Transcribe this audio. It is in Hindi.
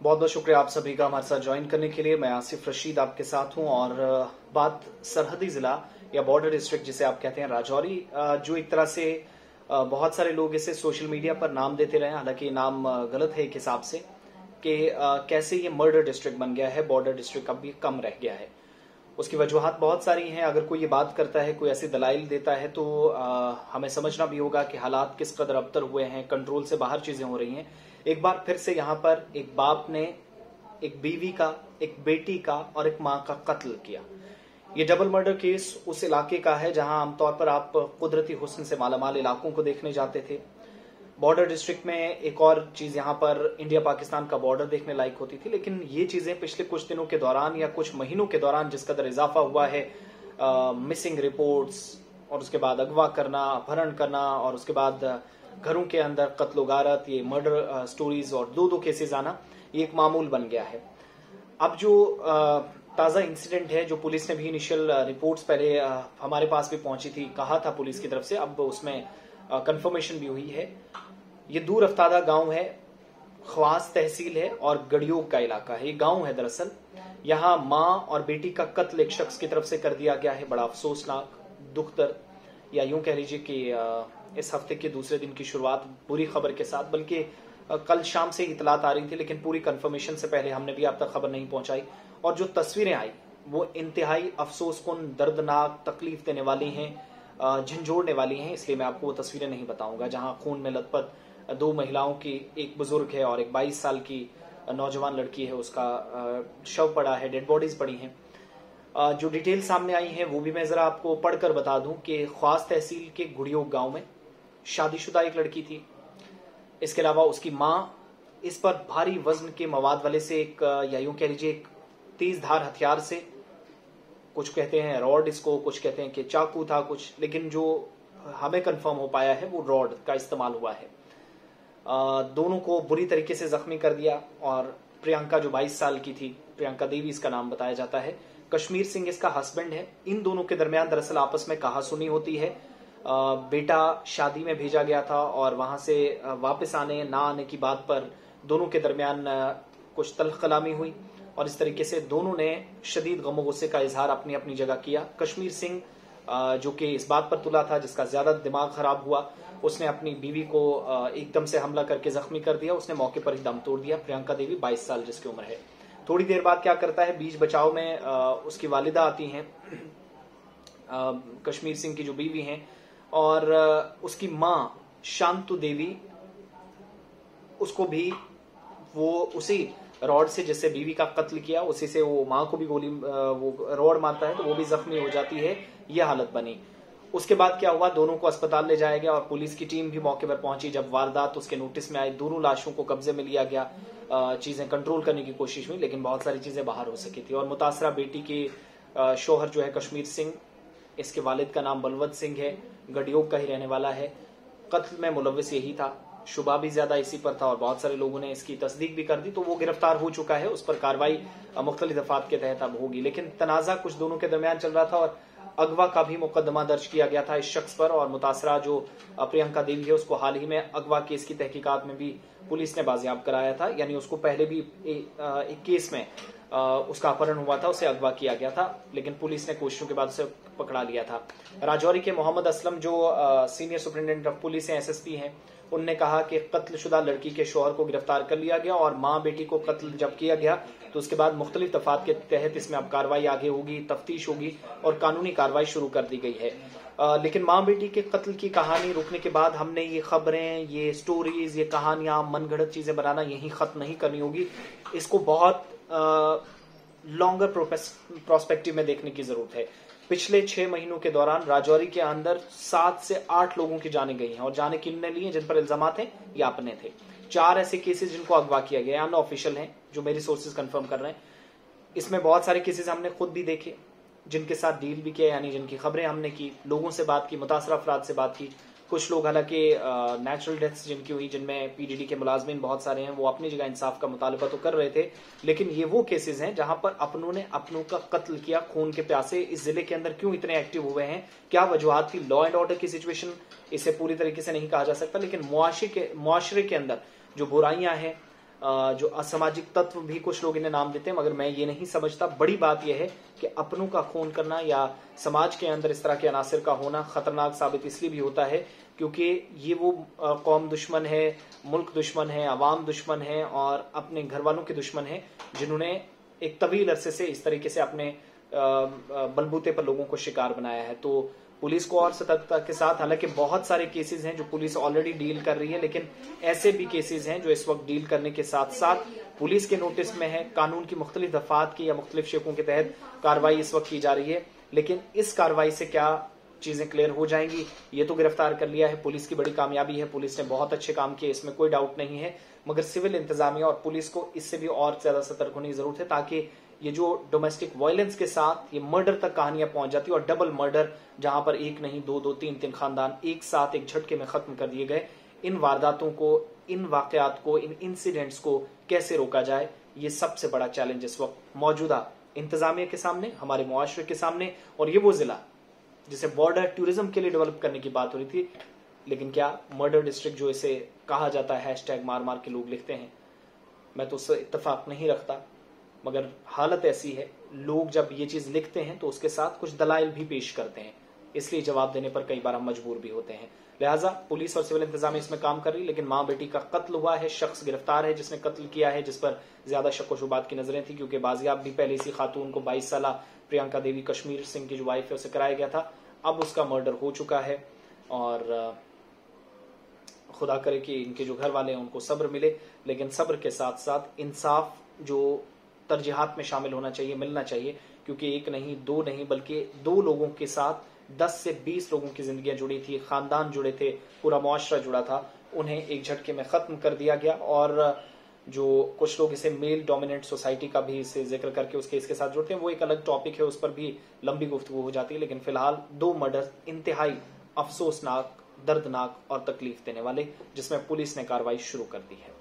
बहुत बहुत शुक्रिया आप सभी का हमारे साथ ज्वाइन करने के लिए। मैं आसिफ रशीद आपके साथ हूं और बात सरहदी जिला या बॉर्डर डिस्ट्रिक्ट जिसे आप कहते हैं राजौरी, जो एक तरह से बहुत सारे लोग इसे सोशल मीडिया पर नाम देते रहे, हालांकि नाम गलत है एक हिसाब से कि कैसे ये मर्डर डिस्ट्रिक्ट बन गया है, बॉर्डर डिस्ट्रिक्ट अब भी कम रह गया है। उसकी वजूहत बहुत सारी हैं। अगर कोई ये बात करता है, कोई ऐसी दलाइल देता है तो हमें समझना भी होगा कि हालात किस कदर अबतर हुए हैं, कंट्रोल से बाहर चीजें हो रही हैं। एक बार फिर से यहाँ पर एक बाप ने एक बीवी का, एक बेटी का और एक माँ का कत्ल किया। ये डबल मर्डर केस उस इलाके का है जहां आमतौर पर आप कुदरती हुस्न से मालामाल इलाकों को देखने जाते थे। बॉर्डर डिस्ट्रिक्ट में एक और चीज यहाँ पर इंडिया पाकिस्तान का बॉर्डर देखने लायक होती थी, लेकिन ये चीजें पिछले कुछ दिनों के दौरान या कुछ महीनों के दौरान जिस कदर इजाफा हुआ है, मिसिंग रिपोर्ट्स और उसके बाद अगवा करना, अपहरण करना और उसके बाद घरों के अंदर कत्ल गारत, ये मर्डर स्टोरीज और दो केसेस आना, ये एक मामूल बन गया है। अब जो ताजा इंसिडेंट है, जो पुलिस ने भी इनिशियल रिपोर्ट्स पहले हमारे पास भी पहुंची थी, कहा था पुलिस की तरफ से, अब उसमें कंफर्मेशन भी हुई है। ये दूर अफ्तादा गांव है, ख्वास तहसील है और गड़ियोग का इलाका है। ये गांव है दरअसल। यहाँ माँ और बेटी का कत्ल एक शख्स की तरफ से कर दिया गया है। बड़ा अफसोसनाक, दुखदर, या यूं कह लीजिए कि इस हफ्ते के दूसरे दिन की शुरुआत बुरी खबर के साथ, बल्कि कल शाम से इतलात आ रही थी, लेकिन पूरी कंफर्मेशन से पहले हमने भी आप तक खबर नहीं पहुंचाई। और जो तस्वीरें आई वो इंतहाई अफसोसकुन, दर्दनाक, तकलीफ देने वाली हैं, झंझोड़ने वाली हैं। इसलिए मैं आपको वो तस्वीरें नहीं बताऊंगा जहां खून में लथपथ दो महिलाओं की, एक बुजुर्ग है और एक 22 साल की नौजवान लड़की है, उसका शव पड़ा है, डेड बॉडीज पड़ी हैं। जो डिटेल सामने आई हैं वो भी मैं जरा आपको पढ़कर बता दूं कि ख्वास तहसील के गुड़ियोग गांव में शादीशुदा एक लड़की थी। इसके अलावा उसकी माँ इस पर भारी वजन के मवाद वाले से एक, या यूं कह लीजिए एक तेज धार हथियार से, कुछ कहते हैं रॉड इसको, कुछ कहते हैं कि चाकू था कुछ, लेकिन जो हमें कंफर्म हो पाया है वो रॉड का इस्तेमाल हुआ है। दोनों को बुरी तरीके से जख्मी कर दिया। और प्रियंका जो 22 साल की थी, प्रियंका देवी इसका नाम बताया जाता है, कश्मीर सिंह इसका हस्बैंड है। इन दोनों के दरमियान दरअसल आपस में कहासुनी होती है। बेटा शादी में भेजा गया था और वहां से वापस आने ना आने की बात पर दोनों के दरमियान कुछ तल्ख कलामी हुई और इस तरीके से दोनों ने शदीद गम गुस्से का इजहार अपनी अपनी जगह किया। कश्मीर सिंह जो कि इस बात पर तुला था, जिसका ज्यादा दिमाग खराब हुआ, उसने अपनी बीवी को एकदम से हमला करके जख्मी कर दिया। उसने मौके पर ही दम तोड़ दिया। प्रियंका देवी 22 साल जिसकी उम्र है। थोड़ी देर बाद क्या करता है, बीच बचाव में उसकी वालिदा आती हैं, कश्मीर सिंह की जो बीवी हैं, और उसकी माँ शांतु देवी, उसको भी वो उसी रॉड से जिससे बीवी का कत्ल किया, उसी से वो माँ को भी गोली, वो रॉड मारता है तो वो भी जख्मी हो जाती है। ये हालत बनी। उसके बाद क्या हुआ, दोनों को अस्पताल ले जाया गया और पुलिस की टीम भी मौके पर पहुंची। जब वारदात उसके नोटिस में आई, दोनों लाशों को कब्जे में लिया गया। चीजें कंट्रोल करने की कोशिश हुई, लेकिन बहुत सारी चीजें बाहर हो सकी थी। और मुतासरा बेटी की शोहर जो है कश्मीर सिंह, इसके वालिद का नाम बलवंत सिंह है, गडियोग का ही रहने वाला है। कत्ल में मुलव्विस यही था, शुबा भी ज्यादा इसी पर था और बहुत सारे लोगों ने इसकी तस्दीक भी कर दी। तो वो गिरफ्तार हो चुका है, उस पर कार्रवाई मुख्तलिफ दफात के तहत अब होगी। लेकिन तनाजा कुछ दोनों के दरमियान चल रहा था और अगवा का भी मुकदमा दर्ज किया गया था इस शख्स पर। और मुतासरा जो प्रियंका देवी है, उसको हाल ही में अगवा केस की तहकीकात में भी पुलिस ने बाजियाब कराया था। यानी उसको पहले भी एक केस में उसका अपहरण हुआ था, उसे अगवा किया गया था, लेकिन पुलिस ने कोशिशों के बाद उसे पकड़ा लिया था। राजौरी के मोहम्मद असलम जो सीनियर सुपरिटेंडेंट ऑफ पुलिस हैं, SSP हैं, उनने कहा कि कत्लशुदा लड़की के शौहर को गिरफ्तार कर लिया गया और माँ बेटी को कत्ल जब किया गया तो उसके बाद मुख्तलिफ दफात के तहत इसमें अब कार्रवाई आगे होगी, तफ्तीश होगी और कानूनी कार्रवाई शुरू कर दी गई है। लेकिन माँ बेटी के कत्ल की कहानी रुकने के बाद हमने ये खबरें, ये स्टोरीज, ये कहानियां, मनगढ़ंत चीजें बनाना यही खत्म नहीं करनी होगी। इसको बहुत लॉन्गर प्रोस्पेक्टिव में देखने की जरूरत है। पिछले 6 महीनों के दौरान राजौरी के अंदर 7 से 8 लोगों की जानें गई हैं और जानें किनने ली हैं, जिन पर इल्जामात हैं या अपने थे। 4 ऐसे केसेस जिनको अगवा किया गया, अनऑफिशियल हैं, जो मेरी सोर्सेज कंफर्म कर रहे हैं। इसमें बहुत सारे केसेस हमने खुद भी देखे, जिनके साथ डील भी किया, यानी जिनकी खबरें हमने की, लोगों से बात की, मुतासरा अफराद से बात की। कुछ लोग हालांकि नेचुरल डेथ्स जिनकी हुई, जिनमें PDD के मुलाजमीन बहुत सारे हैं, वो अपनी जगह इंसाफ का मुतालबा तो कर रहे थे, लेकिन ये वो केसेस हैं जहां पर अपनों ने अपनों का कत्ल किया खून के प्यासे। इस जिले के अंदर क्यों इतने एक्टिव हुए हैं, क्या वजूहत थी? लॉ एंड ऑर्डर की सिचुएशन इसे पूरी तरीके से नहीं कहा जा सकता, लेकिन मुआशरे के अंदर जो बुराइयां हैं, जो असामाजिक तत्व भी कुछ लोग इन्हें नाम देते हैं, मगर मैं ये नहीं समझता। बड़ी बात यह है कि अपनों का खून करना या समाज के अंदर इस तरह के अनासिर का होना खतरनाक साबित इसलिए भी होता है क्योंकि ये वो कौम दुश्मन है, मुल्क दुश्मन है, अवाम दुश्मन है और अपने घर वालों के दुश्मन है, जिन्होंने एक तवील अरसे से इस तरीके से अपने बलबूते पर लोगों को शिकार बनाया है। तो पुलिस को और सतर्कता के साथ, हालांकि बहुत सारे केसेस हैं जो पुलिस ऑलरेडी डील कर रही है, लेकिन ऐसे भी केसेस हैं जो इस वक्त डील करने के साथ साथ पुलिस के नोटिस में है। कानून की मुख्तलिफ दफात की या मुख्तलिफ शेखों के तहत कार्रवाई इस वक्त की जा रही है, लेकिन इस कार्रवाई से क्या चीजें क्लियर हो जाएंगी? ये तो गिरफ्तार कर लिया है, पुलिस की बड़ी कामयाबी है, पुलिस ने बहुत अच्छे काम किए, इसमें कोई डाउट नहीं है, मगर सिविल इंतजामिया और पुलिस को इससे भी और ज्यादा सतर्क होने की जरूरत है, ताकि ये जो डोमेस्टिक वायलेंस के साथ ये मर्डर तक कहानियां पहुंच जाती है और डबल मर्डर, जहां पर एक नहीं दो दो तीन तीन खानदान एक साथ एक झटके में खत्म कर दिए गए, इन वारदातों को, इन वाकयात को, इन इंसिडेंट्स को कैसे रोका जाए, ये सबसे बड़ा चैलेंज इस वक्त मौजूदा इंतजामिया के सामने, हमारे मुआशरे के सामने। और ये वो जिला जिसे बॉर्डर टूरिज्म के लिए डेवलप करने की बात हो रही थी, लेकिन क्या मर्डर डिस्ट्रिक्ट जो इसे कहा जाता है, हैशटैग मार मार के लोग लिखते हैं, मैं तो उससे इत्तेफाक नहीं रखता, मगर हालत ऐसी है, लोग जब ये चीज लिखते हैं तो उसके साथ कुछ दलाइल भी पेश करते हैं, इसलिए जवाब देने पर कई बार हम मजबूर भी होते हैं। लिहाजा पुलिस और सिविल इंतजाम इसमें काम कर रही, लेकिन मां बेटी का कत्ल हुआ है, शख्स गिरफ्तार है जिसने कत्ल किया है, जिस पर ज्यादा शक व शुबात की नजरें थी, क्योंकि बाजियाब भी पहले इसी खातून को 22 साल प्रियंका देवी कश्मीर सिंह की जो वाइफ है उसे कराया गया था। अब उसका मर्डर हो चुका है और खुदा करे कि इनके जो घर वाले हैं उनको सब्र मिले, लेकिन सब्र के साथ साथ इंसाफ जो तरजीहात में शामिल होना चाहिए, मिलना चाहिए, क्योंकि एक नहीं, दो नहीं, बल्कि 2 लोगों के साथ 10 से 20 लोगों की जिंदगियां जुड़ी थी, खानदान जुड़े थे, पूरा मुआशरा जुड़ा था, उन्हें एक झटके में खत्म कर दिया गया। और जो कुछ लोग इसे मेल डोमिनेंट सोसाइटी का भी इसे जिक्र करके उस केस के साथ जुड़ते हैं, वो एक अलग टॉपिक है, उस पर भी लंबी गुफ्तगू हो जाती है, लेकिन फिलहाल 2 मर्डर इंतहाई अफसोसनाक, दर्दनाक और तकलीफ देने वाले, जिसमें पुलिस ने कार्रवाई शुरू कर दी है।